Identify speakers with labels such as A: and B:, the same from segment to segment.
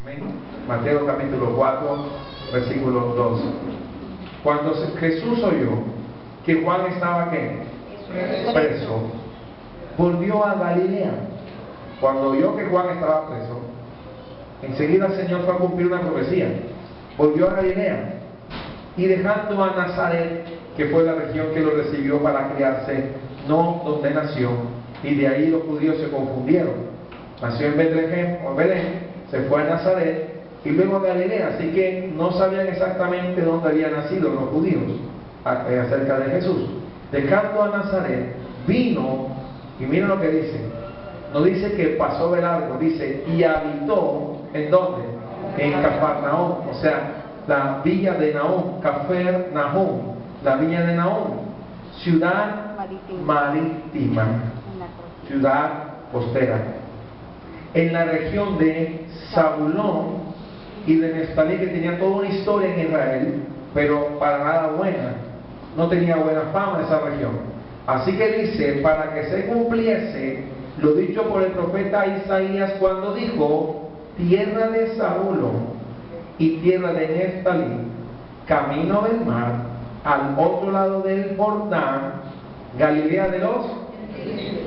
A: Amén. Mateo capítulo 4, versículo 2. Cuando Jesús oyó que Juan estaba ¿qué? Preso, volvió a Galilea. Cuando oyó que Juan estaba preso, enseguida el Señor fue a cumplir una profecía. Volvió a Galilea y dejando a Nazaret, que fue la región que lo recibió para criarse, no donde nació, y de ahí los judíos se confundieron. Nació en Betlehem o Belén, se fue a Nazaret y luego a Galilea, así que no sabían exactamente dónde habían nacido los judíos acerca de Jesús. Dejando a Nazaret, vino, y miren lo que dice, no dice que pasó de largo, dice, y habitó, ¿en dónde? En Cafarnaúm, o sea, la villa de Nahum, Cafarnaúm, la villa de Nahum, ciudad marítima, ciudad costera, en la región de Zabulón y de Neftalí, que tenía toda una historia en Israel, pero para nada buena, no tenía buena fama esa región. Así que dice, para que se cumpliese lo dicho por el profeta Isaías cuando dijo, tierra de Zabulón y tierra de Neftalí, camino del mar, al otro lado del Jordán, Galilea de los...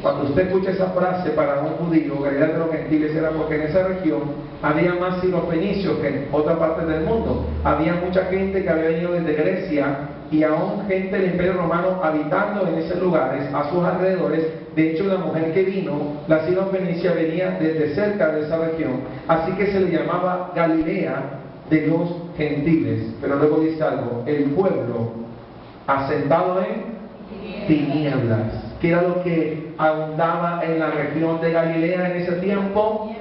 A: Cuando usted escucha esa frase para un judío, Galilea de los gentiles, era porque en esa región había más sirofenicios que en otra parte del mundo. Había mucha gente que había venido desde Grecia y aún gente del Imperio Romano habitando en esos lugares, a sus alrededores. De hecho, la mujer que vino, la sirofenicia, venía desde cerca de esa región, así que se le llamaba Galilea de los gentiles. Pero luego dice algo, el pueblo asentado en tinieblas. ¿Qué era lo que abundaba en la región de Galilea en ese tiempo?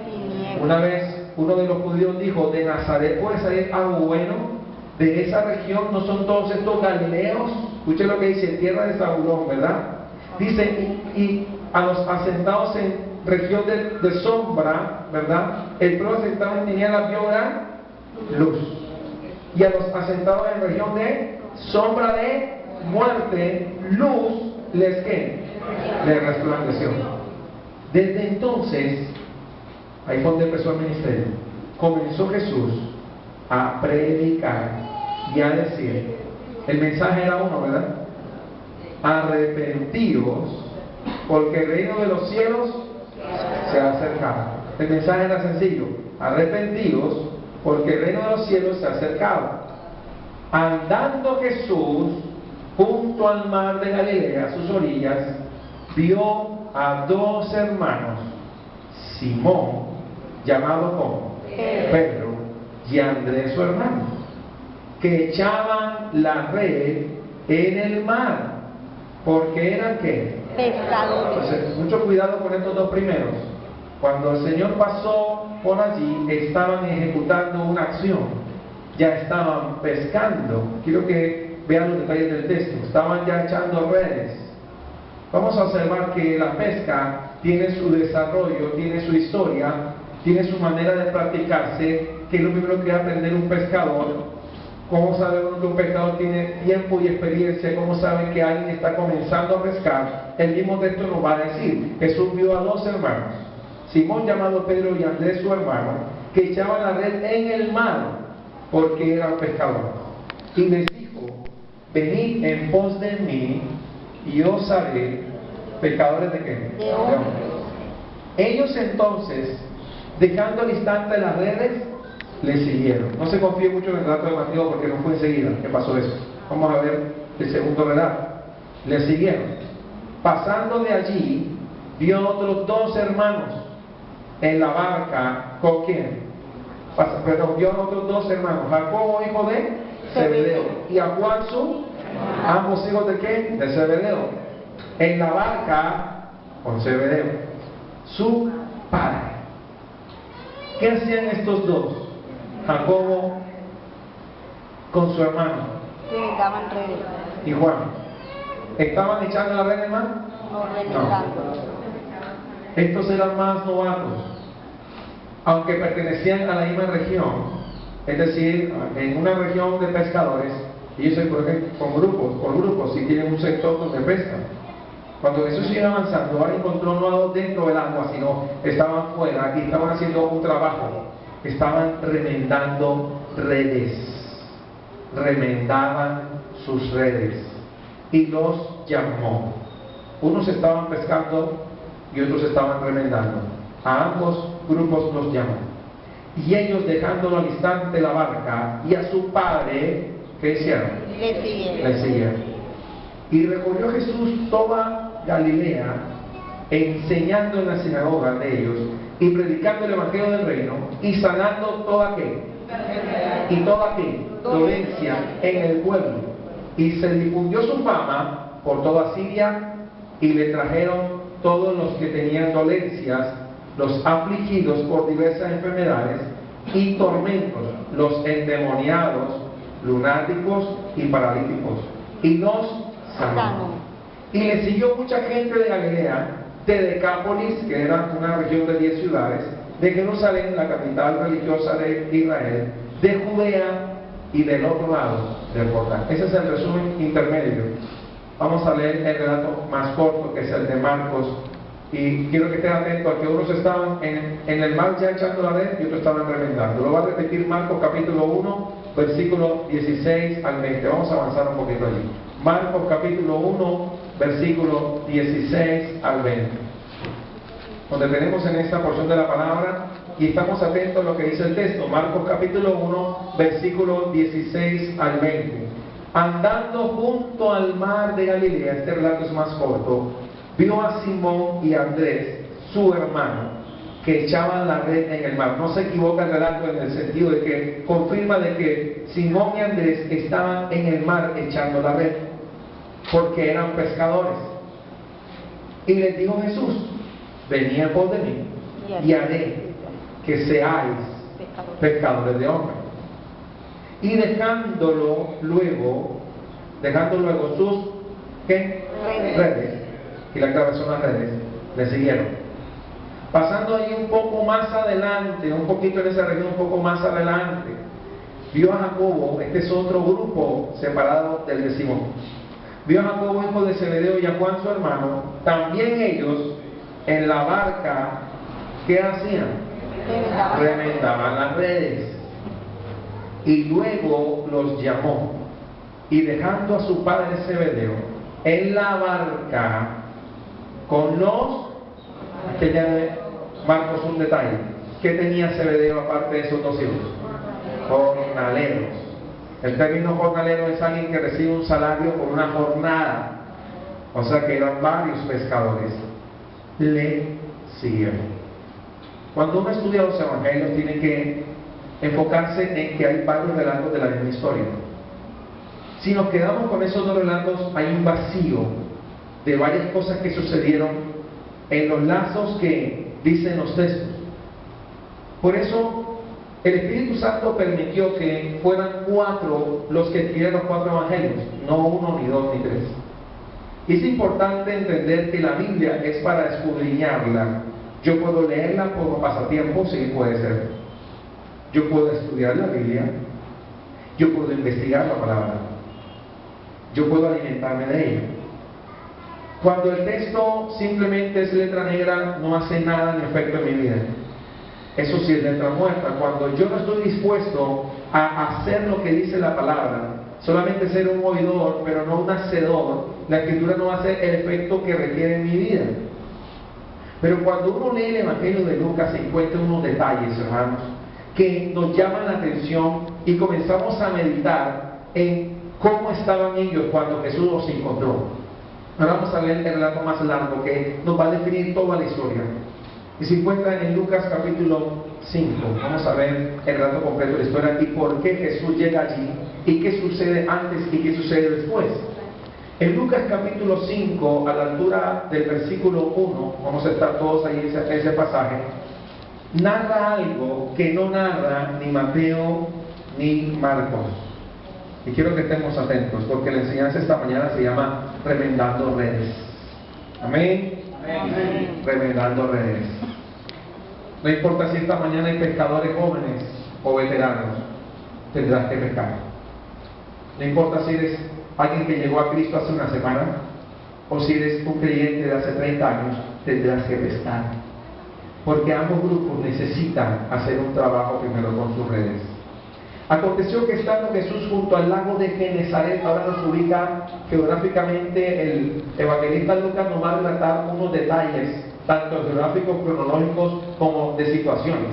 A: Una vez uno de los judíos dijo, de Nazaret puede salir algo bueno, de esa región no son todos estos galileos. Escuchen lo que dice, tierra de Zabulón, ¿verdad? Dice, y a los asentados en región de sombra, ¿verdad? El pueblo asentado en tinieblas vio gran luz. Y a los asentados en región de sombra de muerte, luz, les ¿qué? Les resplandeció. Desde entonces, ahí fue donde empezó el ministerio, comenzó Jesús a predicar y a decir, el mensaje era uno, ¿verdad? Arrepentíos, porque el reino de los cielos se ha acercado. El mensaje era sencillo, arrepentíos, porque el reino de los cielos se ha acercado. Andando Jesús junto al mar de Galilea, a sus orillas, vio a dos hermanos, Simón, llamado como Pedro, y Andrés su hermano, que echaban la red en el mar, porque eran ¿qué? Pescadores. Entonces, mucho cuidado con estos dos primeros. Cuando el Señor pasó por allí, estaban ejecutando una acción, ya estaban pescando. Quiero que vean los detalles del texto, estaban ya echando redes. Vamos a observar que la pesca tiene su desarrollo, tiene su historia, tiene su manera de practicarse, que es lo primero que va a aprender un pescador. ¿Cómo sabe uno que un pescador tiene tiempo y experiencia? ¿Cómo sabe que alguien está comenzando a pescar? El mismo texto nos va a decir, Jesús vio a dos hermanos, Simón llamado Pedro y Andrés su hermano, que echaban la red en el mar, porque eran pescadores. Y les dijo, venid en pos de mí, y os haré pescadores de qué? De hombres. Ellos entonces, dejando al instante las redes, le siguieron. No se confíe mucho en el relato de Mateo porque no fue enseguida que pasó eso. Vamos a ver el segundo relato. Le siguieron. Pasando de allí, vio otros dos hermanos en la barca. ¿Con quién? Perdón, vio otros dos hermanos, Jacobo, hijo de Zebedeo, y a Juan su, ambos hijos de qué? De Zebedeo, en la barca con Zebedeo, su padre. ¿Qué hacían estos dos? Jacobo con su hermano y Juan. ¿Estaban echando la red en el mar? No. Estos eran más novatos, aunque pertenecían a la misma región, es decir, en una región de pescadores. Ellos se ponen por grupos, si tienen un sector donde pescan. Cuando Jesús sigue avanzando, ahora encontró no dentro del agua, sino estaban fuera y estaban haciendo un trabajo. estaban remendando redes, remendaban sus redes, y los llamó. Unos estaban pescando y otros estaban remendando. A ambos grupos los llamó. Y ellos, dejándolo al instante la barca y a su padre, ¿qué hicieron? Le siguieron. Y recorrió Jesús toda Galilea, enseñando en la sinagoga de ellos y predicando el evangelio del reino y sanando toda dolencia en el pueblo. Y se difundió su fama por toda Siria, y le trajeron todos los que tenían dolencias, los afligidos por diversas enfermedades y tormentos, los endemoniados, lunáticos y paralíticos, y los sanó. Y le siguió mucha gente de Galilea, de Decápolis, que era una región de 10 ciudades, de Jerusalén, la capital religiosa de Israel, de Judea y del otro lado del Jordán. Ese es el resumen intermedio. Vamos a leer el relato más corto, que es el de Marcos, y quiero que estén atentos a que unos estaban en el mar ya echando la red y otros estaban remendando. Lo va a repetir Marcos capítulo 1, versículo 16 al 20. Vamos a avanzar un poquito allí. Marcos capítulo 1, versículo 16 al 20. Donde tenemos en esta porción de la palabra y estamos atentos a lo que dice el texto. Marcos capítulo 1, versículo 16 al 20. Andando junto al mar de Galilea, este relato es más corto, vio a Simón y a Andrés, su hermano, que echaban la red en el mar. No se equivoca el relato en el sentido de que confirma de que Simón y Andrés estaban en el mar echando la red, porque eran pescadores. Y les dijo Jesús: venid en pos de mí, y haré que seáis pescadores de hombres. Y dejándolo luego sus redes, y la clave son las redes, le siguieron. Pasando ahí un poco más adelante, un poquito en esa región, un poco más adelante, vio a Jacobo. Este es otro grupo separado del de Simón. Vio a Jacobo, hijo de Zebedeo, y a Juan su hermano, también ellos en la barca. ¿Qué hacían? Remendaban las redes. Y luego los llamó, y dejando a su padre Zebedeo en la barca con los, tenía Marcos un detalle, ¿qué tenía Zebedeo aparte de esos dos hijos? Jornaleros. El término jornalero es alguien que recibe un salario por una jornada, o sea que eran varios pescadores. Le siguieron. Cuando uno estudia los evangelios tiene que enfocarse en que hay varios relatos de la misma historia. Si nos quedamos con esos dos relatos, hay un vacío de varias cosas que sucedieron en los lazos que dicen los textos. Por eso el Espíritu Santo permitió que fueran 4 los que escribieron los 4 evangelios, no 1, ni 2, ni 3. Y es importante entender que la Biblia es para escudriñarla. Yo puedo leerla como pasatiempo, sí, puede ser. Yo puedo estudiar la Biblia, yo puedo investigar la palabra, yo puedo alimentarme de ella. Cuando el texto simplemente es letra negra, no hace nada en efecto en mi vida. Eso sí es letra muerta. Cuando yo no estoy dispuesto a hacer lo que dice la palabra, solamente ser un oidor, pero no un hacedor, la escritura no va a hacer el efecto que requiere en mi vida. Pero cuando uno lee el Evangelio de Lucas, se encuentran unos detalles, hermanos, que nos llaman la atención, y comenzamos a meditar en cómo estaban ellos cuando Jesús los encontró. Ahora vamos a leer el relato más largo que nos va a definir toda la historia. Y se encuentra en Lucas capítulo 5. Vamos a ver el relato completo de la historia y por qué Jesús llega allí, y qué sucede antes y qué sucede después. En Lucas capítulo 5, a la altura del versículo 1, vamos a estar todos ahí en ese pasaje, narra algo que no narra ni Mateo ni Marcos. Y quiero que estemos atentos, porque la enseñanza esta mañana se llama remendando redes. Amén. Amén. Remendando redes. No importa si esta mañana hay pescadores jóvenes o veteranos, tendrás que pescar. No importa si eres alguien que llegó a Cristo hace una semana o si eres un creyente de hace 30 años, tendrás que pescar. porque ambos grupos necesitan hacer un trabajo primero con sus redes. Aconteció que estando Jesús junto al lago de Genesaret, ahora nos ubica geográficamente el evangelista Lucas, nos va a relatar unos detalles, tanto geográficos, cronológicos, como de situaciones.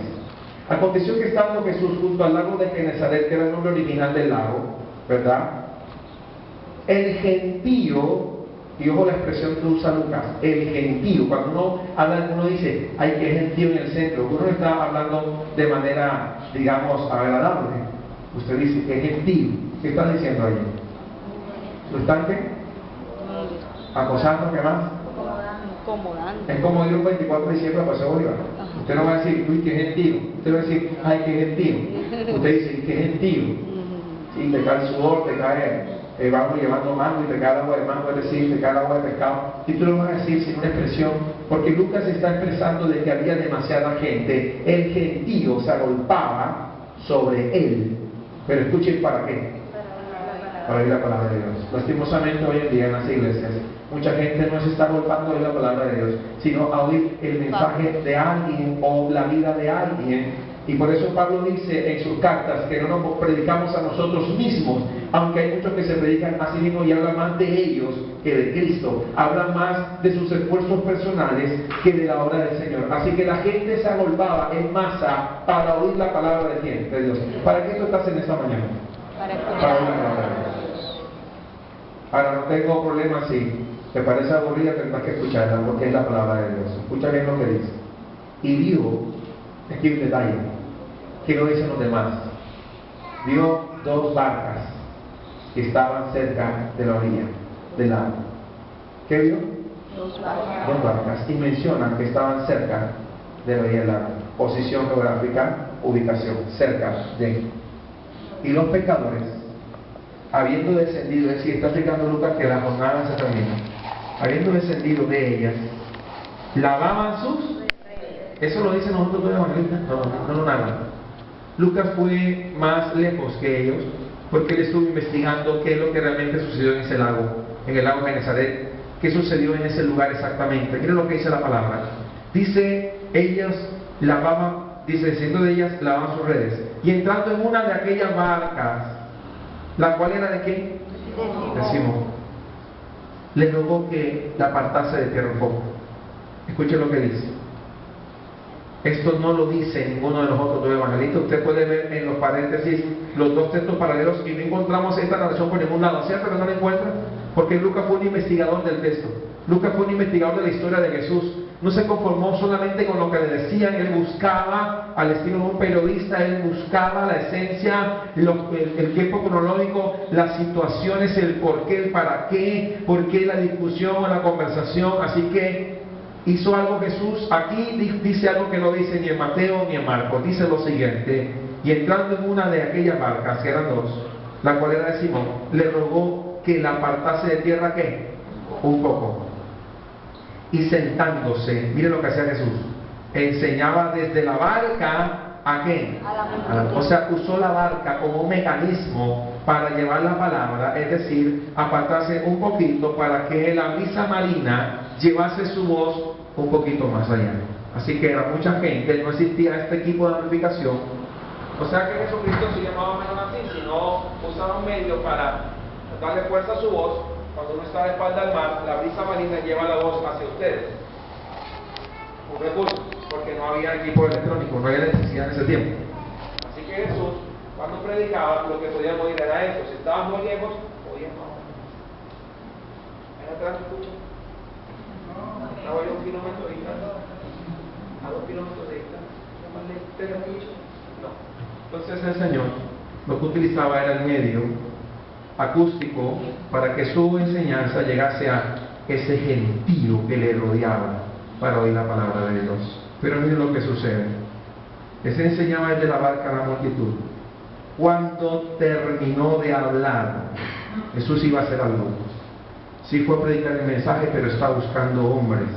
A: Aconteció que estando Jesús junto al lago de Genesaret, que era el nombre original del lago, ¿verdad? El gentío, y ojo la expresión que usa Lucas, el gentío, cuando uno habla, uno dice, ay, que gentío en el centro, uno está hablando de manera, digamos, agradable. Usted dice, que gentío, ¿qué está diciendo ahí? ¿Lo están qué? ¿Acosando? ¿Qué más?
B: Incomodando.
A: Es como ir un 24 de diciembre a Paseo Bolívar. Usted no va a decir, uy, qué gentío. Usted va a decir, ay, qué gentío. Usted dice, qué gentío. Y te cae el sudor, te cae vamos llevando mango y te cae el agua de mango, es decir, te cae el agua de pescado. Y tú lo vas a decir sin una expresión, porque Lucas está expresando de que había demasiada gente. El gentío se agolpaba sobre él. Pero escuchen, ¿para qué? Para oír la palabra de Dios. Lastimosamente hoy en día en las iglesias, mucha gente no se está agolpando a oír la palabra de Dios, sino a oír el mensaje de alguien o la vida de alguien. Y por eso Pablo dice en sus cartas que no nos predicamos a nosotros mismos, aunque hay muchos que se predican a sí mismos y hablan más de ellos que de Cristo, hablan más de sus esfuerzos personales que de la obra del Señor. Así que la gente se agolpaba en masa para oír la palabra de quién, de Dios. ¿Para qué tú estás en esta mañana? Para oír la palabra de Dios. Ahora no tengo problema si te parece aburrida, tendrás que escucharla porque es la palabra de Dios. Escucha bien lo que dice. Y vio, aquí hay un detalle que no dicen los demás, vio dos barcas que estaban cerca de la orilla del lago. ¿Qué vio? Dos barcas. Y mencionan que estaban cerca de la orilla del lago. Posición geográfica, ubicación, cerca de. Y los pescadores, habiendo descendido, es decir, está explicando Lucas que la jornada se termina, habiendo descendido de ellas, lavaban sus. Eso lo dicen nosotros los evangelistas, no nada. Lucas fue más lejos que ellos porque él estuvo investigando qué es lo que realmente sucedió en ese lago, en el lago de Genesaret, qué sucedió en ese lugar exactamente. Miren lo que dice la palabra. Dice, ellos lavaban, dice, descendiendo de ellas, lavaban sus redes. Y entrando en una de aquellas barcas, ¿la cual era de quién? De Simón. Le rogó que la apartase de tierra un poco. Escuchen lo que dice. Esto no lo dice ninguno de los otros dos evangelistas. Usted puede ver en los paréntesis los dos textos paralelos y no encontramos esta narración por ningún lado. ¿Cierto que no la encuentran? Porque Lucas fue un investigador del texto. Lucas fue un investigador de la historia de Jesús. No se conformó solamente con lo que le decían. Él buscaba, al estilo de un periodista, él buscaba la esencia, el tiempo cronológico, las situaciones, el por qué, el para qué, por qué la discusión o la conversación. Así que hizo algo Jesús, aquí dice algo que no dice ni en Mateo ni en Marcos, dice lo siguiente: y entrando en una de aquellas barcas, que eran dos, la cual era de Simón, le rogó que la apartase de tierra, ¿qué? Un poco. Y sentándose, mire lo que hacía Jesús, enseñaba desde la barca, ¿a qué? O sea, usó la barca como un mecanismo para llevar la palabra, es decir, apartarse un poquito para que la brisa marina llevase su voz un poquito más allá. Así que era mucha gente, no existía este equipo de amplificación. O sea que Jesucristo se llamaba menos así, sino usaba un medio para darle fuerza a su voz. Cuando uno está de espalda al mar, la brisa marina lleva la voz hacia ustedes. Un recurso, porque no había equipo electrónico, no había electricidad en ese tiempo. Así que Jesús, cuando predicaba, lo que podíamos oír era eso. Si estaban muy lejos, podíamos. ¿En atrás escucha? Estaba yo a 1 kilómetro de distancia, a 2 kilómetros de distancia. ¿Te lo escucho? No. Entonces el Señor lo que utilizaba era el medio acústico para que su enseñanza llegase a ese gentío que le rodeaba para oír la palabra de Dios. Pero miren lo que sucede. Él se enseñaba desde la barca a la multitud. Cuando terminó de hablar, Jesús iba a hacer algo. Sí fue a predicar el mensaje, pero está buscando hombres,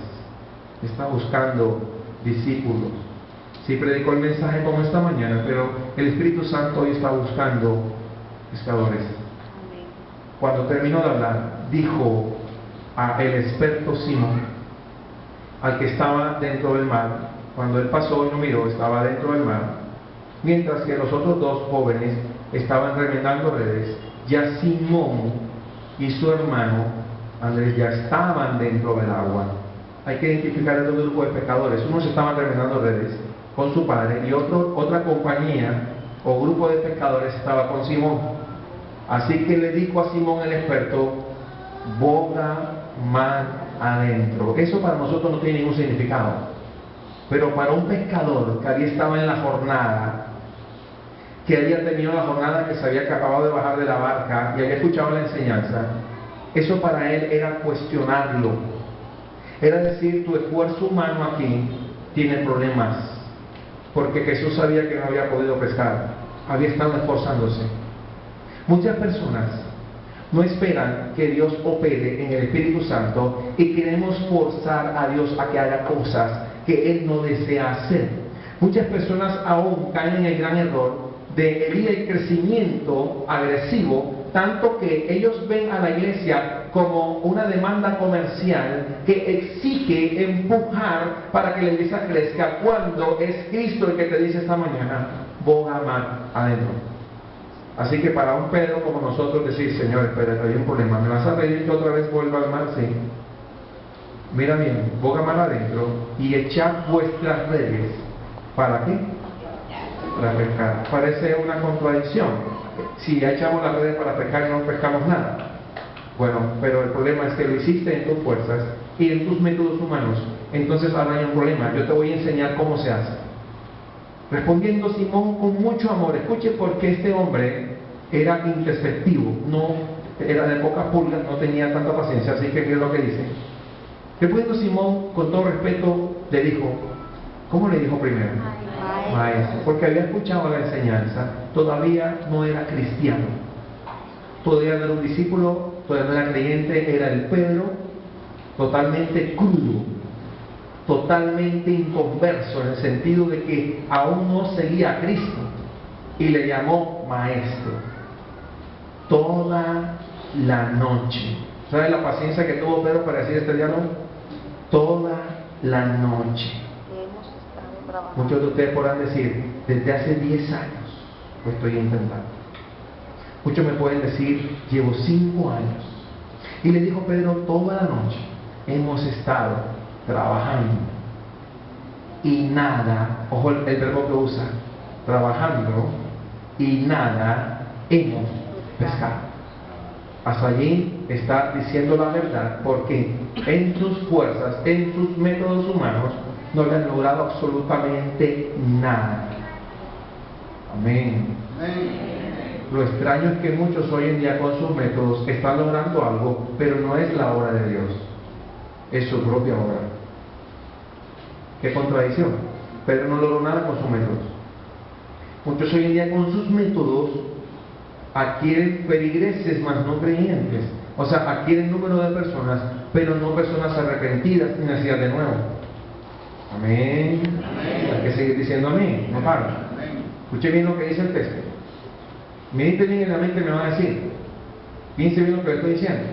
A: está buscando discípulos. Sí predicó el mensaje como esta mañana, pero el Espíritu Santo hoy está buscando pescadores. Cuando terminó de hablar, dijo al experto Simón, al que estaba dentro del mar, cuando él pasó y lo miró, estaba dentro del mar, mientras que los otros dos jóvenes estaban remendando redes. Ya Simón y su hermano Andrés ya estaban dentro del agua. Hay que identificar el grupo de pescadores. Unos estaban remendando redes con su padre y otra compañía o grupo de pescadores estaba con Simón. Así que le dijo a Simón el experto: boga mar adentro. Eso para nosotros no tiene ningún significado, pero para un pescador que había estado en la jornada, que había tenido la jornada, que se había acabado de bajar de la barca y había escuchado la enseñanza, eso para él era cuestionarlo. Era decir, tu esfuerzo humano aquí tiene problemas, porque Jesús sabía que no había podido pescar, había estado esforzándose. Muchas personas no esperan que Dios opere en el Espíritu Santo y queremos forzar a Dios a que haga cosas que Él no desea hacer. Muchas personas aún caen en el gran error de herir el crecimiento agresivo, tanto que ellos ven a la iglesia como una demanda comercial que exige empujar para que la iglesia crezca, cuando es Cristo el que te dice esta mañana: boga mar adentro. Así que para un Pedro como nosotros decir: Señor, espera, hay un problema, ¿me vas a pedir que otra vez vuelva al mar? Sí. Mira bien, boga mar adentro y echad vuestras redes. ¿Para qué? Para pescar. Parece una contradicción. Si ya echamos las redes para pescar y no pescamos nada. Bueno, pero el problema es que lo hiciste en tus fuerzas y en tus métodos humanos. Entonces ahora hay un problema. Yo te voy a enseñar cómo se hace. Respondiendo Simón con mucho amor. Escuche, porque este hombre era introspectivo, no era de pocas pulgas, no tenía tanta paciencia. Así que, ¿qué es lo que dice? Respondiendo Simón con todo respeto, le dijo, ¿cómo le dijo primero? Maestro, porque había escuchado la enseñanza, todavía no era cristiano, todavía no era un discípulo, todavía no era creyente, era el Pedro totalmente crudo, totalmente inconverso, en el sentido de que aún no seguía a Cristo, y le llamó maestro. Toda la noche. ¿Sabe la paciencia que tuvo Pedro para decir este diálogo? Toda la noche. Muchos de ustedes podrán decir, desde hace 10 años lo estoy intentando. Muchos me pueden decir, llevo 5 años. Y le dijo Pedro, toda la noche hemos estado trabajando y nada, ojo el verbo que usa, trabajando y nada hemos pescado. Hasta allí está diciendo la verdad, porque en sus fuerzas, en sus métodos humanos, no le han logrado absolutamente nada. Amén. Lo extraño es que muchos hoy en día con sus métodos están logrando algo, pero no es la obra de Dios, es su propia obra. Qué contradicción. Pero no logró nada con sus métodos. Muchos hoy en día con sus métodos adquieren feligreses más no creyentes, o sea, adquieren número de personas, pero no personas arrepentidas ni nacidas de nuevo. Amén. Hay que seguir diciendo amén, no para. Escuche bien lo que dice el texto. Medite bien en la mente, me van a decir. Piense bien lo que le estoy diciendo.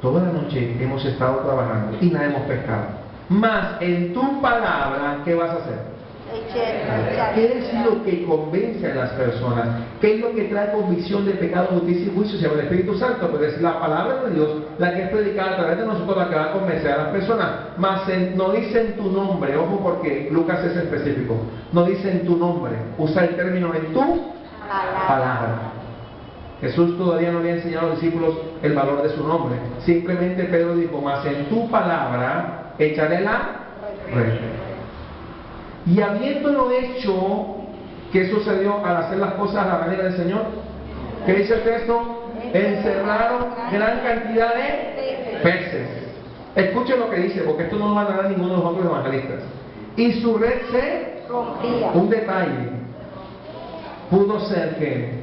A: Toda la noche hemos estado trabajando y nada hemos pescado. Mas en tu palabra, ¿qué vas a hacer? ¿Qué es lo que convence a las personas? ¿Qué es lo que trae convicción de pecado, justicia y juicio? Se llama el Espíritu Santo, pero es la palabra de Dios la que es predicada a través de nosotros, la que va a convencer a las personas. Mas no dice en tu nombre, ojo, porque Lucas es específico, no dice en tu nombre, usa el término en tu palabra. Jesús todavía no había enseñado a los discípulos el valor de su nombre. Simplemente Pedro dijo, mas en tu palabra echaré la red. Y habiéndolo hecho, ¿qué sucedió al hacer las cosas a la manera del Señor? ¿Qué dice el texto? Encerraron gran cantidad de peces. Escuchen lo que dice, porque esto no lo van a dar ninguno de los otros evangelistas. Y su red se rompía. Un detalle. Pudo ser que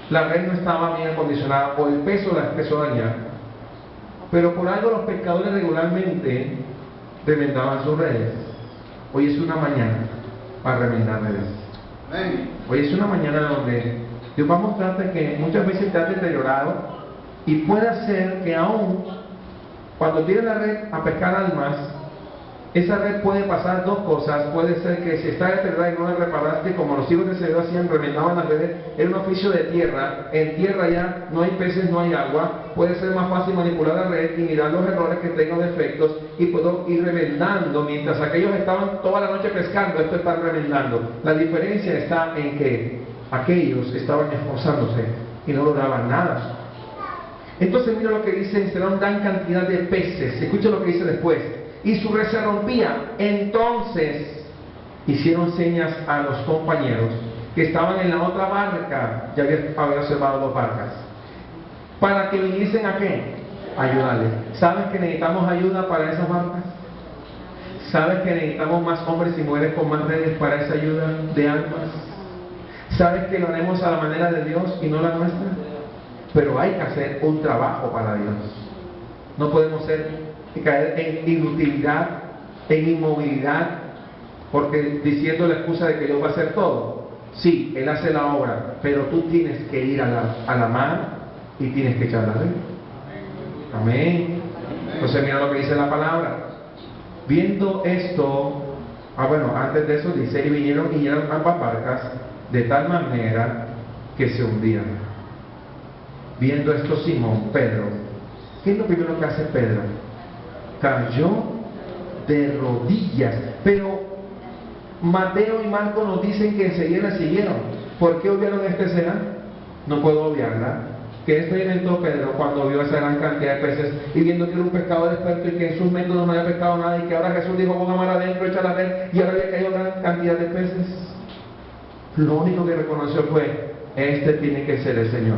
A: la red no estaba bien acondicionada o el peso la empezó a dañar. Pero por algo los pescadores regularmente remendaban sus redes. Hoy es una mañana para remendar redes. Hoy es una mañana donde Dios va a mostrarte que muchas veces te has deteriorado y puede ser que aún cuando tires la red a pescar almas, esa red puede pasar dos cosas. Puede ser que si está deteriorada y no la reparaste, como los hijos de Zebedeo hacían, remendaban las redes, era un oficio de tierra. En tierra ya no hay peces, no hay agua. Puede ser más fácil manipular la red y mirar los errores que tengan defectos, y puedo ir remendando mientras aquellos estaban toda la noche pescando. Esto está remendando. La diferencia está en que aquellos estaban esforzándose y no lograban nada. Entonces mira lo que dice: será una gran cantidad de peces. Escucha lo que dice después: y su red se rompía. Entonces hicieron señas a los compañeros que estaban en la otra barca, ya había observado dos barcas, para que viniesen a qué, ayudarles. ¿Sabes que necesitamos ayuda para esas barcas? ¿Sabes que necesitamos más hombres y mujeres con más redes para esa ayuda de almas? ¿Sabes que lo haremos a la manera de Dios y no la nuestra? Pero hay que hacer un trabajo para Dios. No podemos caer en inutilidad, en inmovilidad, porque diciendo la excusa de que Dios va a hacer todo. Sí, Él hace la obra, pero tú tienes que ir a la mar y tienes que echar la red. Amén. Entonces mira lo que dice la palabra. Viendo esto, bueno, antes de eso dice: y vinieron y llenaron ambas barcas de tal manera que se hundían. Viendo esto, Simón, Pedro, ¿qué es lo primero que hace Pedro? Cayó de rodillas. Pero Mateo y Marcos nos dicen que enseguida le siguieron. ¿Por qué obviaron esta escena? No puedo obviarla. ¿Qué experimentó Pedro cuando vio esa gran cantidad de peces y viendo que era un pescador experto y que en sus métodos no había pescado nada, y que ahora Jesús dijo: ponga mar adentro, echa la red, y ahora había caído gran cantidad de peces? Lo único que reconoció fue: este tiene que ser el Señor.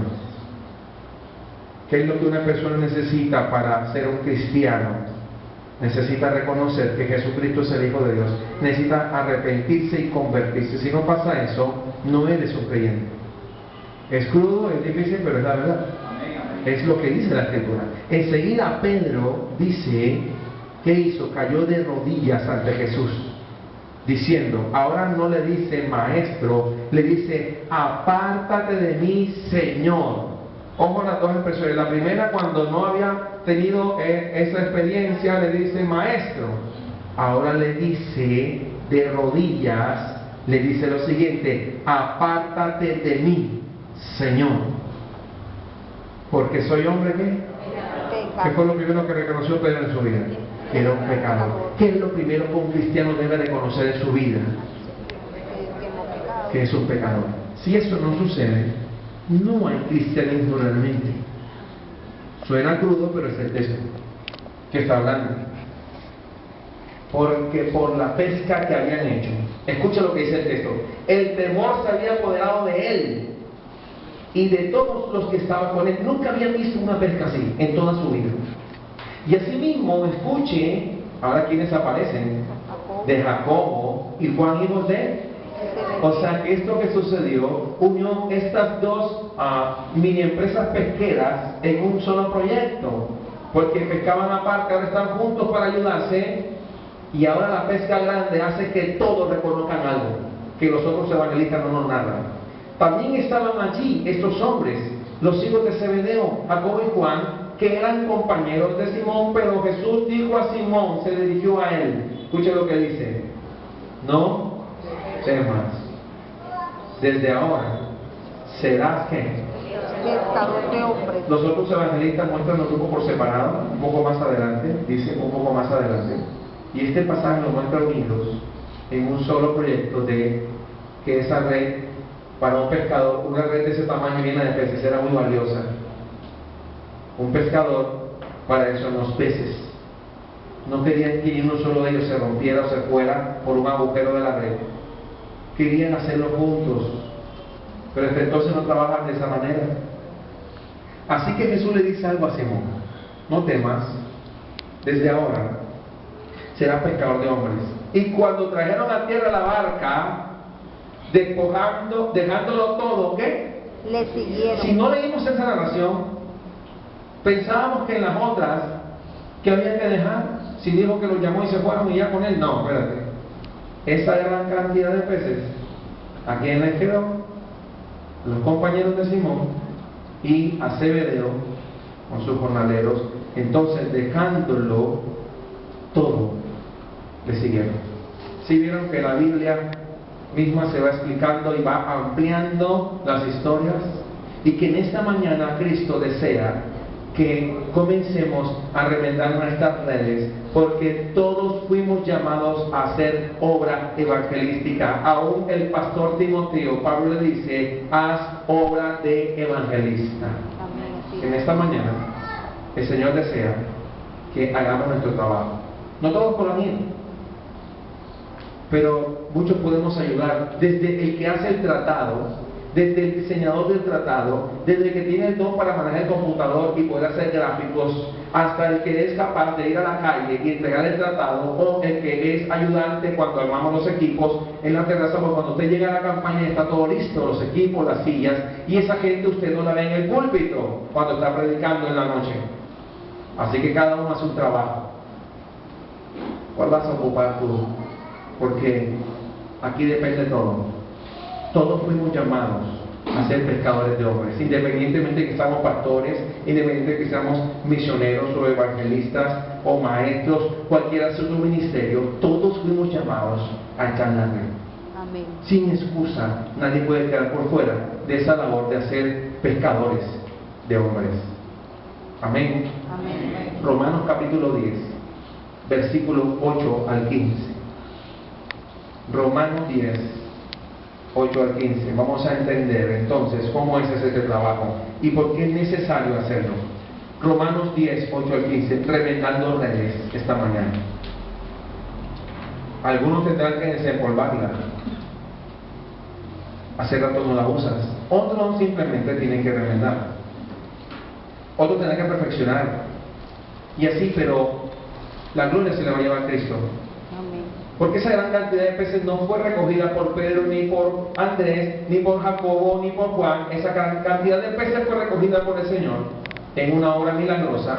A: ¿Qué es lo que una persona necesita para ser un cristiano? Necesita reconocer que Jesucristo es el Hijo de Dios. Necesita arrepentirse y convertirse. Si no pasa eso, no eres un creyente. Es crudo, es difícil, pero es la verdad. Es lo que dice la Escritura. Enseguida Pedro dice, ¿qué hizo? Cayó de rodillas ante Jesús, diciendo, ahora no le dice maestro, le dice: apártate de mí, Señor. Ojo a las dos expresiones. La primera, cuando no había tenido esa experiencia, le dice maestro. Ahora le dice de rodillas, le dice lo siguiente: apártate de mí, Señor. Porque soy hombre, ¿qué fue lo primero que reconoció Pedro en su vida? Que era un pecador. ¿Qué es lo primero que un cristiano debe reconocer en su vida? Que es un pecador. Si eso no sucede, no hay cristianismo realmente. Suena crudo, pero es el texto que está hablando. Porque por la pesca que habían hecho, escucha lo que dice el texto: el temor se había apoderado de él y de todos los que estaban con él. Nunca habían visto una pesca así en toda su vida. Y asimismo, escuche ahora quienes aparecen: de Jacobo y Juan, hijos de... O sea que esto que sucedió unió estas dos mini empresas pesqueras en un solo proyecto, porque pescaban aparte, ahora están juntos para ayudarse, y ahora la pesca grande hace que todos reconozcan algo que los otros evangelistas no nos narran. También estaban allí estos hombres, los hijos de Zebedeo, Jacobo y Juan, que eran compañeros de Simón, pero Jesús dijo a Simón, se dirigió a él, escucha lo que dice: no temas, desde ahora serás ¿qué?
B: Pescador de hombres.
A: Los otros evangelistas muestran los grupos por separado, un poco más adelante, dice un poco más adelante, y este pasaje nos muestra unidos en un solo proyecto de que esa red, para un pescador, una red de ese tamaño llena de peces era muy valiosa. Un pescador, para eso los peces no querían que uno solo de ellos se rompiera o se fuera por un agujero de la red. Querían hacerlo juntos, pero desde entonces no trabajan de esa manera. Así que Jesús le dice algo a Simón: no temas, desde ahora serás pescador de hombres. Y cuando trajeron a tierra la barca, dejándolo todo, ¿qué?
B: Le siguieron.
A: Si no leímos esa narración, pensábamos que en las otras, que había que dejar. Si dijo que los llamó y se fueron y ya con él, no, espérate. Esa gran cantidad de peces, ¿a quién les quedó? Los compañeros de Simón y a Zebedeo con sus jornaleros. Entonces, dejándolo todo, le siguieron. Si vieron que la Biblia misma se va explicando y va ampliando las historias, y que en esta mañana Cristo desea que comencemos a remendar nuestras redes, porque todos fuimos llamados a hacer obra evangelística. Aún el pastor Timoteo, Pablo le dice: haz obra de evangelista.
B: Amén.
A: En esta mañana el Señor desea que hagamos nuestro trabajo. No todos por la mía, pero muchos podemos ayudar, desde el que hace el tratado, desde el diseñador del tratado, desde el que tiene el don para manejar el computador y poder hacer gráficos, hasta el que es capaz de ir a la calle y entregar el tratado, o el que es ayudante cuando armamos los equipos en la terraza, porque cuando usted llega a la campaña y está todo listo, los equipos, las sillas, y esa gente usted no la ve en el púlpito cuando está predicando en la noche. Así que cada uno hace un trabajo. ¿Cuál vas a ocupar tú? Porque aquí depende todo. Todos fuimos llamados a ser pescadores de hombres, independientemente de que seamos pastores, independientemente de que seamos misioneros o evangelistas o maestros, cualquiera sea su ministerio, todos fuimos llamados a echar la red.
B: Amén.
A: Sin excusa, nadie puede quedar por fuera de esa labor de hacer pescadores de hombres. Amén.
B: Amén.
A: Romanos capítulo 10, versículos 8 al 15. Romanos 10, 8 al 15. Vamos a entender entonces cómo es ese trabajo y por qué es necesario hacerlo. Romanos 10, 8 al 15, remendando redes esta mañana. Algunos tendrán que desempolvarla. Hace rato no la usas. Otros simplemente tienen que remendar. Otros tendrán que perfeccionar. Y así, pero la gloria se la va a llevar a Cristo.
B: Amén.
A: Porque esa gran cantidad de peces no fue recogida por Pedro, ni por Andrés, ni por Jacobo, ni por Juan. Esa gran cantidad de peces fue recogida por el Señor en una obra milagrosa,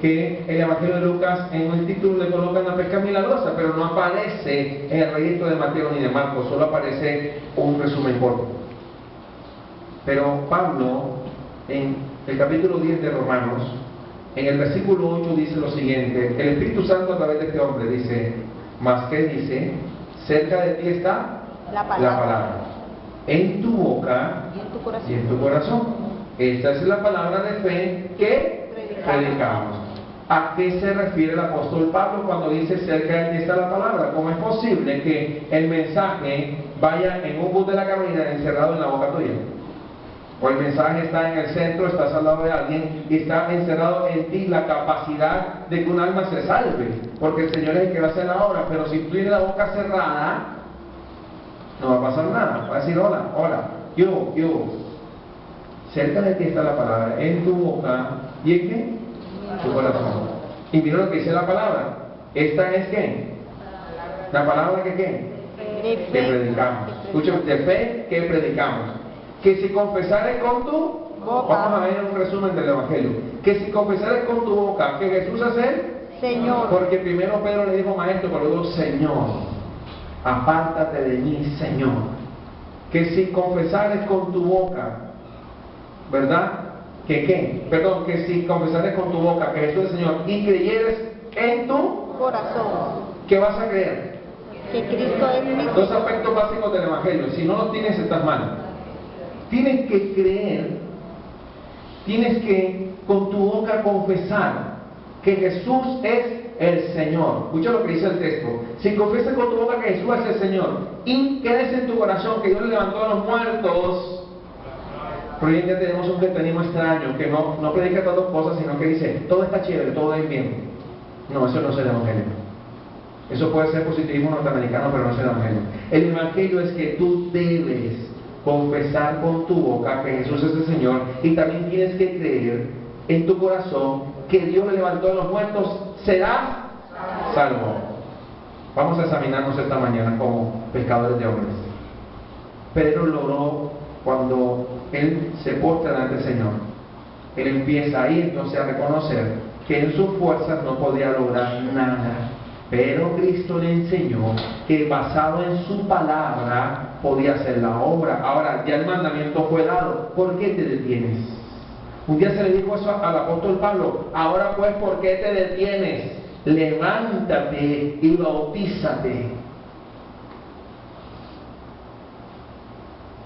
A: que el Evangelio de Lucas en el título le coloca una pesca milagrosa, pero no aparece en el registro de Mateo ni de Marcos, solo aparece un resumen corto. Pero Pablo, en el capítulo 10 de Romanos, en el versículo 8 dice lo siguiente: el Espíritu Santo a través de este hombre dice, ¿más qué dice? Cerca de ti está
B: La palabra.
A: en tu boca
B: Y en tu corazón.
A: y en tu corazón. Esta es la palabra de fe que predicamos. ¿A qué se refiere el apóstol Pablo cuando dice cerca de ti está la palabra? ¿Cómo es posible que el mensaje vaya en un bus de la cabina encerrado en la boca tuya? O el mensaje está en el centro, estás al lado de alguien y está encerrado en ti la capacidad de que un alma se salve, porque el Señor es el que va a hacer la obra. Pero si tú tienes la boca cerrada, no va a pasar nada. Va a decir hola, hola, yo. Cerca de ti está la palabra, en tu boca y en qué, tu corazón. Y mira lo que dice la palabra. Esta es qué, la palabra que qué,
B: De
A: que
B: fe.
A: predicamos. Escuchen, de fe que predicamos. Que si confesares con tu
B: Boca.
A: vamos a ver un resumen del Evangelio. Que si confesares con tu boca que Jesús es Él,
B: Señor.
A: porque primero Pedro le dijo maestro, pero luego Señor, apártate de mí, Señor. Que si confesares con tu boca, ¿verdad? Que qué, perdón, que si confesares con tu boca que Jesús es Señor y creyeres en tu
B: Corazón.
A: ¿qué vas a creer?
B: Que Cristo es mi
A: Dos
B: Señor.
A: aspectos básicos del Evangelio. Si no los tienes, estás mal. Tienes que creer, tienes que con tu boca confesar que Jesús es el Señor. Escucha lo que dice el texto. Si confiesas con tu boca que Jesús es el Señor y crees en tu corazón que Dios le levantó a los muertos. Pero hoy en día tenemos un cristianismo extraño que no predica todas las cosas, sino que dice todo está chévere, todo es bien. No, eso no es el Evangelio. Eso puede ser positivismo norteamericano, pero no es el Evangelio. El Evangelio es que tú debes confesar con tu boca que Jesús es el Señor y también tienes que creer en tu corazón que Dios le levantó a los muertos, serás salvo. Vamos a examinarnos esta mañana como pescadores de hombres. Pedro logró, cuando él se postra delante del Señor, él empieza ahí entonces a reconocer que en sus fuerzas no podía lograr nada. Pero Cristo le enseñó que basado en su palabra podía hacer la obra. Ahora, ya el mandamiento fue dado. ¿Por qué te detienes? Un día se le dijo eso al apóstol Pablo. Ahora pues, ¿por qué te detienes? levántate y bautízate.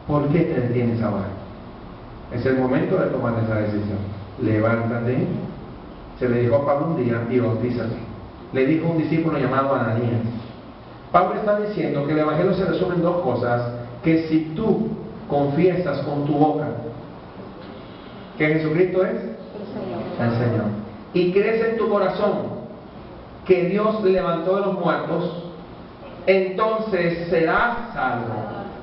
A: ¿Por qué te detienes ahora? Es el momento de tomar esa decisión. Levántate. Se le dijo a Pablo un día y bautízate. Le dijo un discípulo llamado Ananías. Pablo está diciendo que el Evangelio se resume en dos cosas: que si tú confiesas con tu boca que Jesucristo es el Señor, y crees en tu corazón que Dios le levantó de los muertos, entonces serás salvo.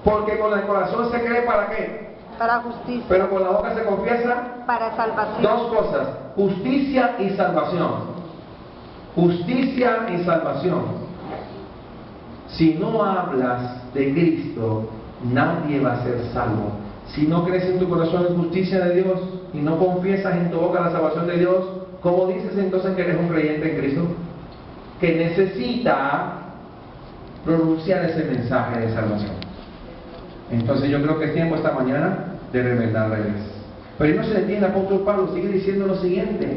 A: Porque con el corazón se cree ¿para qué?
B: Para justicia.
A: Pero con la boca se confiesa
B: Para salvación.
A: dos cosas: justicia y salvación. Justicia y salvación. Si no hablas de Cristo, nadie va a ser salvo. Si no crees en tu corazón en justicia de Dios y no confiesas en tu boca la salvación de Dios, ¿cómo dices entonces que eres un creyente en Cristo? Que necesita pronunciar ese mensaje de salvación. Entonces yo creo que es tiempo esta mañana de revelar la iglesia. Pero no se detiene, el apóstol Pablo sigue diciendo lo siguiente.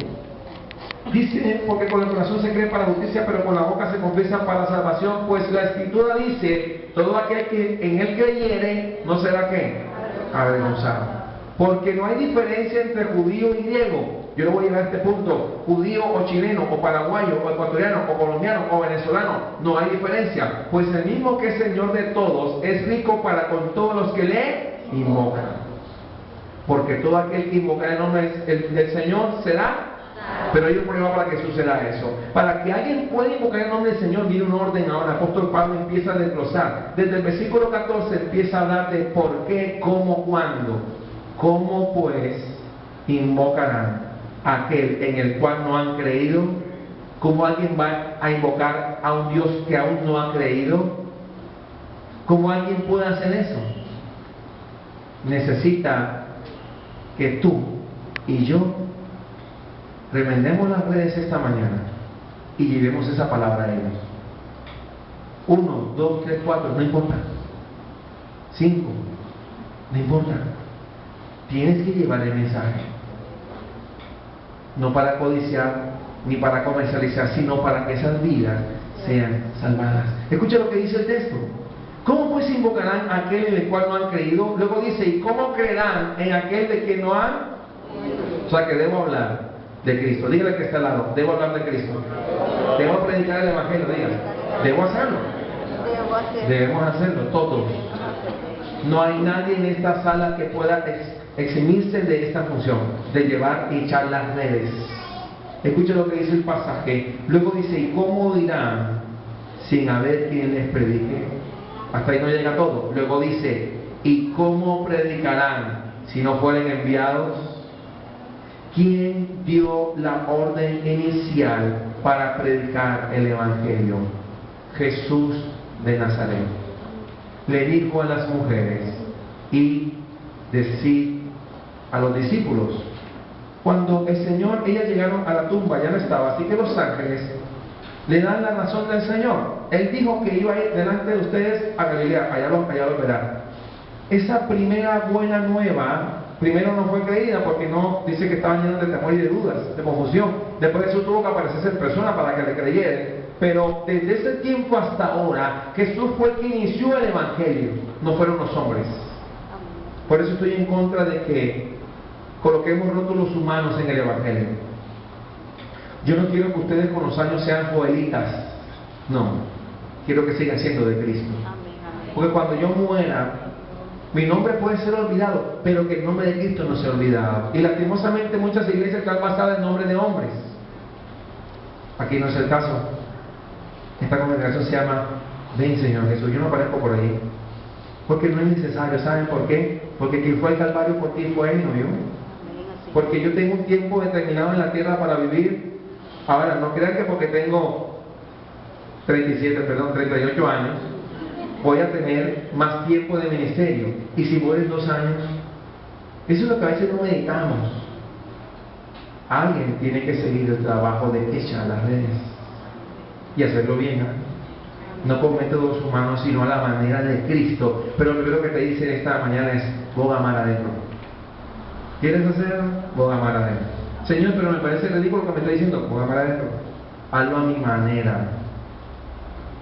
A: Dice, porque con el corazón se cree para justicia, pero con la boca se confiesa para salvación. Pues la Escritura dice, todo aquel que en él creyere, ¿no será qué? Avergonzado. Porque no hay diferencia entre judío y griego. Yo le voy a llevar a este punto: judío o chileno, o paraguayo, o ecuatoriano, o colombiano, o venezolano. No hay diferencia. Pues el mismo que es Señor de todos es rico para con todos los que le invocan. Porque todo aquel que invoca el nombre del Señor será. Pero hay un problema para que suceda eso. Para que alguien pueda invocar el nombre del Señor, viene un orden ahora. El apóstol Pablo empieza a desglosar. Desde el versículo 14 empieza a hablar de por qué, cómo, cuándo. ¿Cómo pues invocarán a aquel en el cual no han creído? ¿Cómo alguien va a invocar a un Dios que aún no ha creído? ¿Cómo alguien puede hacer eso? Necesita que tú y yo remendemos las redes esta mañana y llevemos esa palabra a ellos. 1, 2, 3, 4, no importa. 5, no importa. Tienes que llevar el mensaje. No para codiciar ni para comercializar, sino para que esas vidas sean salvadas. Escucha lo que dice el texto. ¿Cómo pues invocarán a aquel en el cual no han creído? Luego dice, ¿y cómo creerán en aquel de que no han? O sea que debo hablar de Cristo. Dígale que está al lado, debo hablar de Cristo. Debo predicar el Evangelio, dígale. Debo hacerlo. Debemos hacerlo, todos. No hay nadie en esta sala que pueda eximirse de esta función, de llevar y echar las redes. Escucha lo que dice el pasaje. Luego dice, ¿y cómo dirán sin haber quien les predique? Hasta ahí no llega todo. Luego dice, ¿y cómo predicarán si no fueren enviados? ¿Quién dio la orden inicial para predicar el Evangelio? Jesús de Nazaret. Le dijo a las mujeres y decir a los discípulos. Cuando el Señor, ellas llegaron a la tumba, ya no estaba, así que los ángeles le dan la razón del Señor. Él dijo que iba a ir delante de ustedes a Galilea, allá lo verán. Esa primera buena nueva, primero no fue creída porque no, dice que estaban llenos de temor y de dudas, de confusión. Después de eso tuvo que aparecerse en persona para que le creyeran. Pero desde ese tiempo hasta ahora, Jesús fue el que inició el Evangelio, no fueron los hombres. Por eso estoy en contra de que coloquemos rótulos humanos en el Evangelio. Yo no quiero que ustedes con los años sean joelitas. No, quiero que sigan siendo de Cristo. Porque cuando yo muera, mi nombre puede ser olvidado, pero que el nombre de Cristo no sea olvidado. Y lastimosamente muchas iglesias están basadas en nombre de hombres. Aquí no es el caso. Esta congregación se llama Ven Señor Jesús. Yo no aparezco por ahí. Porque no es necesario. ¿Saben por qué? Porque quien fue al Calvario por ti fue Él, no yo. Porque yo tengo un tiempo determinado en la tierra para vivir. Ahora, no crean que porque tengo 38 años, voy a tener más tiempo de ministerio. Y si mueres 2 años, eso es lo que a veces no meditamos. Alguien tiene que seguir el trabajo de echar las redes y hacerlo bien, no con métodos humanos, sino a la manera de Cristo. Pero lo primero que te dice esta mañana es: voy a amar adentro. ¿Quieres hacerlo? Voy a amar adentro. Señor, pero me parece ridículo lo que me está diciendo. Voy a amar adentro. hazlo a mi manera.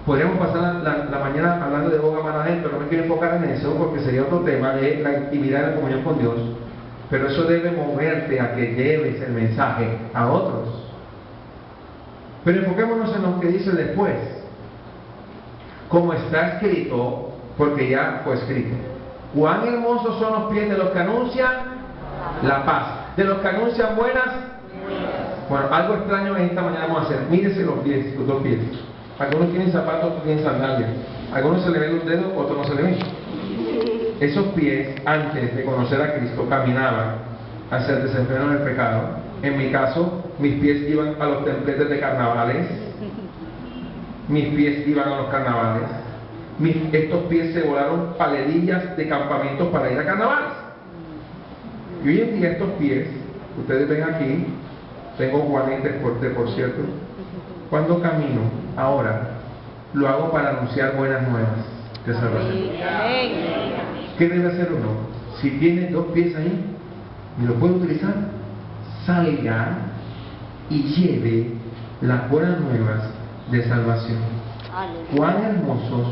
A: Podríamos pasar la mañana hablando de boga mar adentro, pero no me quiero enfocar en eso porque sería otro tema de la intimidad y la comunión con Dios. Pero eso debe moverte a que lleves el mensaje a otros. Pero enfoquémonos en lo que dice después. Como está escrito, porque ya fue escrito. Cuán hermosos son los pies de los que anuncian la paz, de los que anuncian buenas. Bueno, algo extraño en esta mañana vamos a hacer. Mírese los pies, los dos pies. Algunos tienen zapatos, otros tienen sandalias. Algunos se le ven los dedos, otros no se le ven. Esos pies, antes de conocer a Cristo, caminaban hacia el desenfreno del pecado. En mi caso, mis pies iban a los templetes de carnavales. Mis pies iban a los carnavales. Estos pies se volaron paledillas de campamentos para ir a carnavales. Y hoy en día estos pies, ustedes ven aquí, tengo guanetes por cierto. Cuando camino, ahora, lo hago para anunciar buenas nuevas de salvación. ¿Qué debe hacer uno? Si tiene dos pies ahí y lo puede utilizar, salga y lleve las buenas nuevas de salvación. Cuán hermosos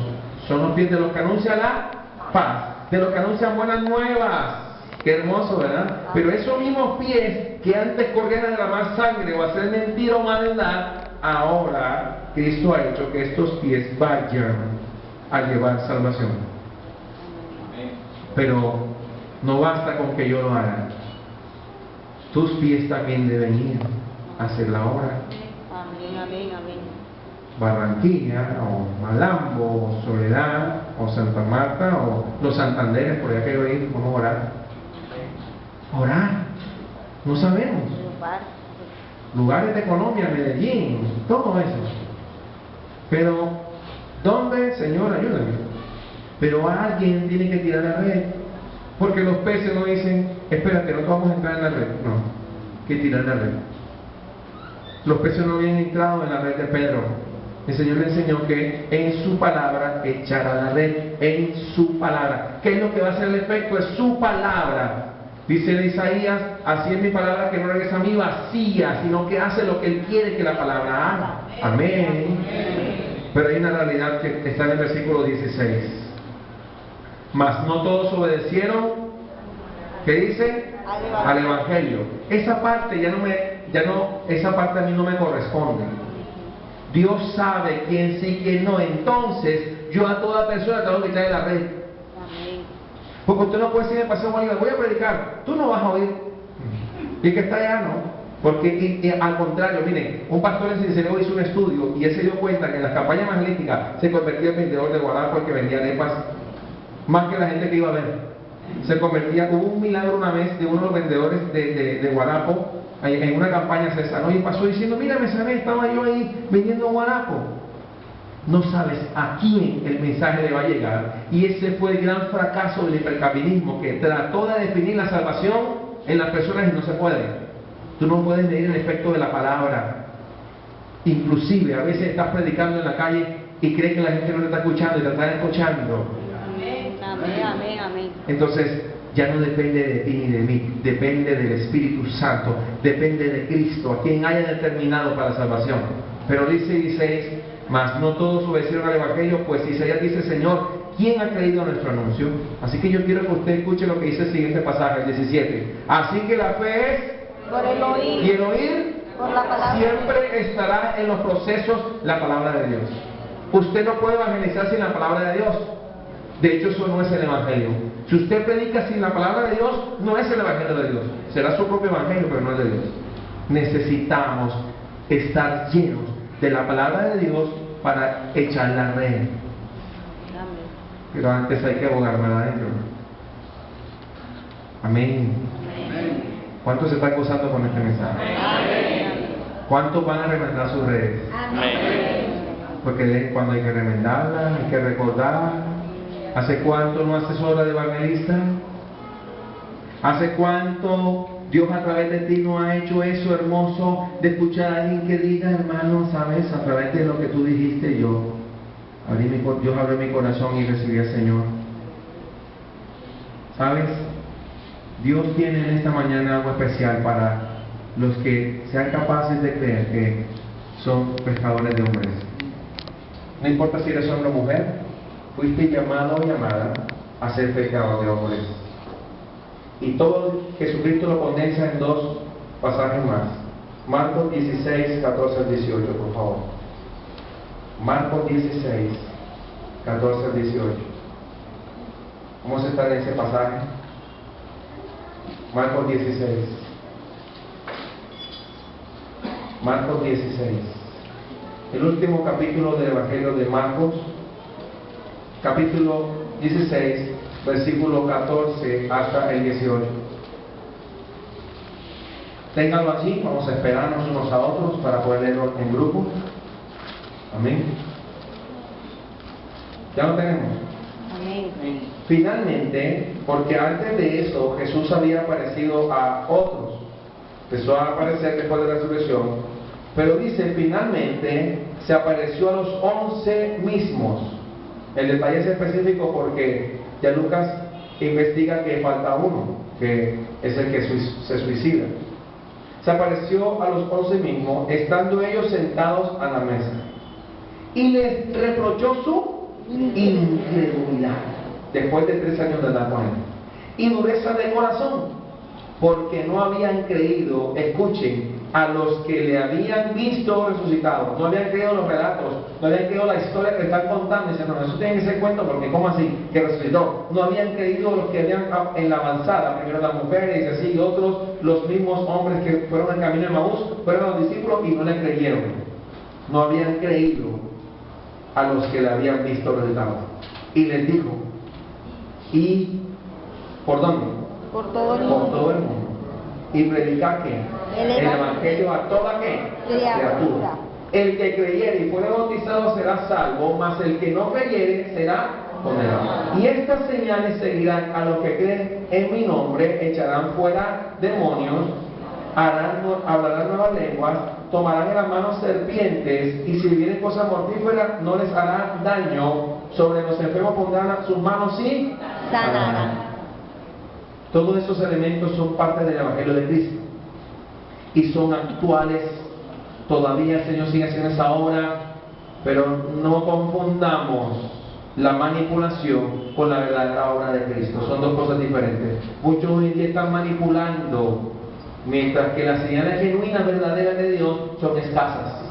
A: son los pies de los que anuncian la paz, de los que anuncian buenas nuevas. Qué hermoso, ¿verdad? Pero esos mismos pies que antes corrían a derramar sangre o a hacer mentira o maldad, ahora Cristo ha hecho que estos pies vayan a llevar salvación. Pero no basta con que yo lo haga. Tus pies también deben ir a hacer la obra.
B: Amén, amén, amén.
A: Barranquilla, o Malambo, o Soledad, o Santa Marta, o los Santanderes, por allá que yo ir, vamos a orar. Orar, no sabemos. Lugares de Colombia, Medellín, todo eso. Pero, ¿dónde, Señor, ayúdame? Pero alguien tiene que tirar la red. Porque los peces no dicen, espérate, no te vamos a entrar en la red. No, que tirar la red. Los peces no habían entrado en la red de Pedro. El Señor le enseñó que en su palabra echara la red. En su palabra. ¿Qué es lo que va a hacer el efecto? Es su palabra. Dice en Isaías, así es mi palabra que no regresa a mí vacía, sino que hace lo que Él quiere que la palabra haga. Amén. Pero hay una realidad que está en el versículo 16. Mas no todos obedecieron, ¿qué dice? Al Evangelio. Esa parte esa parte a mí no me corresponde. Dios sabe quién sí, quién no. Entonces, yo a toda persona tengo que echarle la red. Porque usted no puede decir en el Paseo Bolívar, voy a predicar, tú no vas a oír. Y que está allá, ¿no? Porque al contrario, miren, un pastor en Cincelejo hizo un estudio y él se dio cuenta que en las campañas evangelísticas se convertía en vendedor de guarapo, el que vendía arepas, más que la gente que iba a ver. Se convertía, hubo un milagro una vez de uno de los vendedores de guarapo, en una campaña se sanó y pasó diciendo, mira, me sané, estaba yo ahí vendiendo guarapo. No sabes a quién el mensaje le va a llegar. Y ese fue el gran fracaso del hipercalvinismo, que trató de definir la salvación en las personas y no se puede. Tú no puedes medir el efecto de la palabra. Inclusive a veces estás predicando en la calle y crees que la gente no te está escuchando y te está escuchando.
B: Amén, amén, amén.
A: Entonces ya no depende de ti ni de mí, depende del Espíritu Santo, depende de Cristo, a quien haya determinado para la salvación. Pero dice 16, mas no todos obedecieron al Evangelio, pues Isaías dice, Señor, ¿quién ha creído a nuestro anuncio? Así que yo quiero que usted escuche lo que dice el siguiente pasaje, el 17. Así que la fe es
B: Por el oír.
A: y el oír
B: Por la palabra.
A: siempre estará en los procesos la palabra de Dios. Usted no puede evangelizar sin la palabra de Dios. De hecho, eso no es el Evangelio. Si usted predica sin la palabra de Dios, no es el Evangelio de Dios. Será su propio Evangelio, pero no es de Dios. Necesitamos estar llenos de la palabra de Dios para echar la red. Pero antes hay que abogar más adentro. Amén. ¿Cuántos se están gozando con este mensaje? ¿Cuántos van a remendar sus redes? Porque cuando hay que remendarlas, hay que recordar. ¿Hace cuánto no haces obra de evangelista? ¿Hace cuánto Dios a través de ti no ha hecho eso hermoso de escuchar a alguien que diga, hermano, sabes, a través de lo que tú dijiste, Dios abrí mi corazón y recibí al Señor? ¿Sabes? Dios tiene en esta mañana algo especial para los que sean capaces de creer que son pescadores de hombres. No importa si eres hombre o mujer, fuiste llamado o llamada a ser pescador de hombres. Y todo Jesucristo lo condensa en dos pasajes más. Marcos 16, 14 al 18, por favor. Marcos 16, 14 al 18. Vamos a estar en ese pasaje. Marcos 16. Marcos 16. El último capítulo del Evangelio de Marcos, capítulo 16, versículo 14 hasta el 18. Ténganlo allí, vamos a esperarnos unos a otros para poder leerlo en grupo. Amén. ¿Ya lo tenemos?
B: Amén.
A: Finalmente, porque antes de eso Jesús había aparecido a otros, empezó a aparecer después de la resurrección, pero dice, finalmente se apareció a los 11 mismos. El detalle es específico porque ya Lucas investiga que falta uno, que es el que se suicida. Se apareció a los 11 mismos, estando ellos sentados a la mesa, y les reprochó su incredulidad, después de 3 años de andar con él, y dureza de corazón, porque no habían creído, escuchen, a los que le habían visto resucitado. No habían creído los relatos, no habían creído la historia que están contando. Dicen, no, eso tiene que ser cuento, porque ¿cómo así? Que resucitó. No habían creído los que habían en la avanzada, primero las mujeres y así, y otros, los mismos hombres que fueron al camino de Maús, fueron los discípulos y no le creyeron. No habían creído a los que le habían visto resucitado. Y les dijo, ¿y por dónde?
B: Por todo el mundo.
A: Por todo el mundo. Y predicar ¿qué? El Evangelio a toda ¿qué? Criatura. El que creyere y fuere bautizado será salvo, mas el que no creyere será condenado. Y estas señales seguirán a los que creen en mi nombre: echarán fuera demonios, hablarán nuevas lenguas, tomarán en las manos serpientes, y si vienen cosas mortíferas no les hará daño. Sobre los enfermos pondrán sus manos y sanarán. Todos esos elementos son parte del Evangelio de Cristo y son actuales. Todavía el Señor sigue haciendo esa obra, pero no confundamos la manipulación con la verdadera obra de Cristo. Son dos cosas diferentes. Muchos hoy en día están manipulando, mientras que las señales genuinas, verdaderas de Dios son escasas.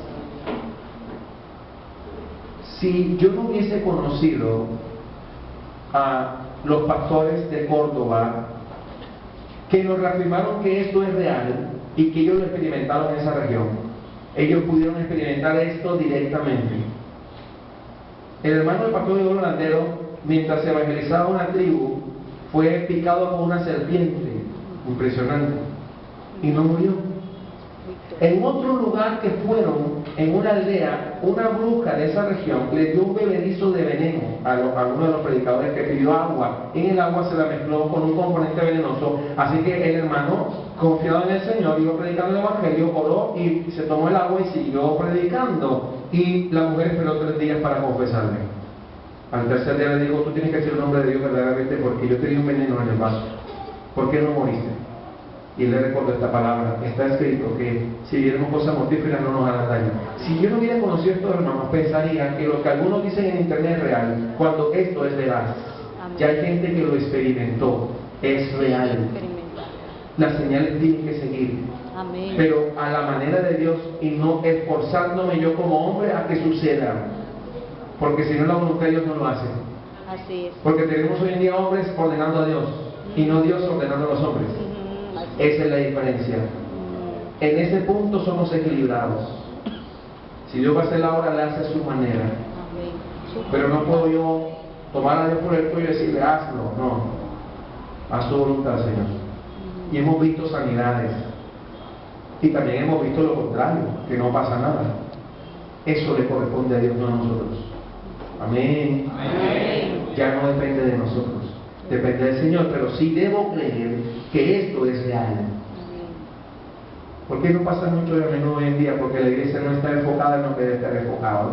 A: Si yo no hubiese conocido a los pastores de Córdoba, que nos reafirmaron que esto es real y que ellos lo experimentaron en esa región, ellos pudieron experimentar esto directamente. El hermano del pastor Diego Landero, mientras se evangelizaba una tribu, fue picado por una serpiente, impresionante, y no murió. En otro lugar que fueron, en una aldea, una bruja de esa región le dio un bebedizo de veneno a uno de los predicadores que pidió agua. En el agua se la mezcló con un componente venenoso. Así que el hermano, confiado en el Señor, iba predicando el Evangelio, oró y se tomó el agua y siguió predicando. Y la mujer esperó 3 días para confesarle. Al tercer día le dijo, tú tienes que decir el nombre de Dios verdaderamente, porque yo tenía un veneno en el vaso. ¿Por qué no moriste? Y él le recordó esta palabra. Está escrito que si viéramos cosas mortíferas no nos harán daño. Si yo no hubiera conocido esto, hermanos, pensaría que lo que algunos dicen en internet es real, cuando esto es real. Ya hay gente que lo experimentó, es real. Las señales tienen que seguir.
B: Amén.
A: Pero a la manera de Dios, y no esforzándome yo como hombre a que suceda. Porque si no, la voluntad de Dios no lo hace.
B: Así es.
A: Porque tenemos hoy en día hombres ordenando a Dios y no Dios ordenando a los hombres. Esa es la diferencia. En ese punto somos equilibrados. Si Dios va a hacer la obra, la hace a su manera. Pero no puedo yo tomar a Dios por el cuello y decirle, hazlo. No. Haz tu voluntad, Señor. Y hemos visto sanidades. Y también hemos visto lo contrario, que no pasa nada. Eso le corresponde a Dios, no a nosotros. Amén.
B: Amén.
A: Ya no depende de nosotros. Depende del Señor, pero sí debo creer que esto es real. ¿Por qué no pasa mucho de menudo hoy en día? Porque la iglesia no está enfocada en lo que debe estar enfocada.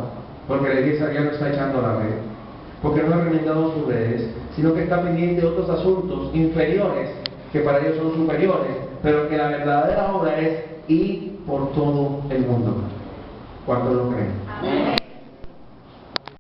A: Porque la iglesia ya no está echando la red. Porque no ha remendado sus redes, sino que está pendiente de otros asuntos inferiores, que para ellos son superiores, pero que la verdadera obra es ir por todo el mundo. ¿Cuánto lo creen?
B: Amén.